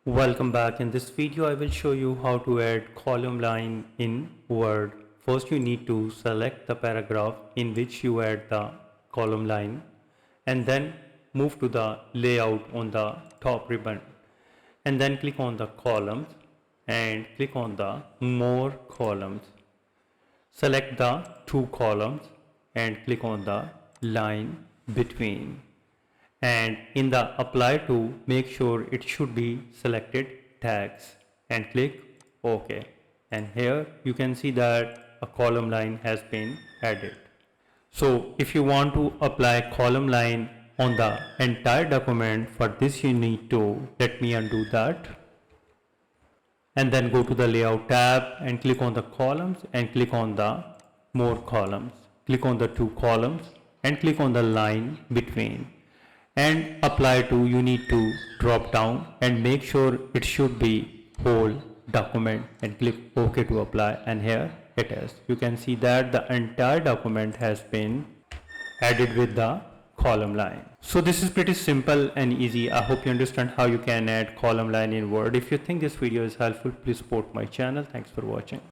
Welcome back. In this video I will show you how to add column line in Word. First you need to select the paragraph in which you add the column line and then move to the layout on the top ribbon and then click on the columns and click on the more columns. Select the two columns and click on the line between. And in the apply to, make sure it should be selected tags and click OK. And here you can see that a column line has been added. So if you want to apply column line on the entire document, for this you need to, let me undo that, and then go to the layout tab and click on the columns and click on the more columns. Click on the two columns and click on the line between. And apply to, you need to drop down and make sure it should be whole document and click OK to apply, and here it is. You can see that the entire document has been added with the column line. So this is pretty simple and easy. I hope you understand how you can add column line in Word. If you think this video is helpful, please support my channel. Thanks for watching.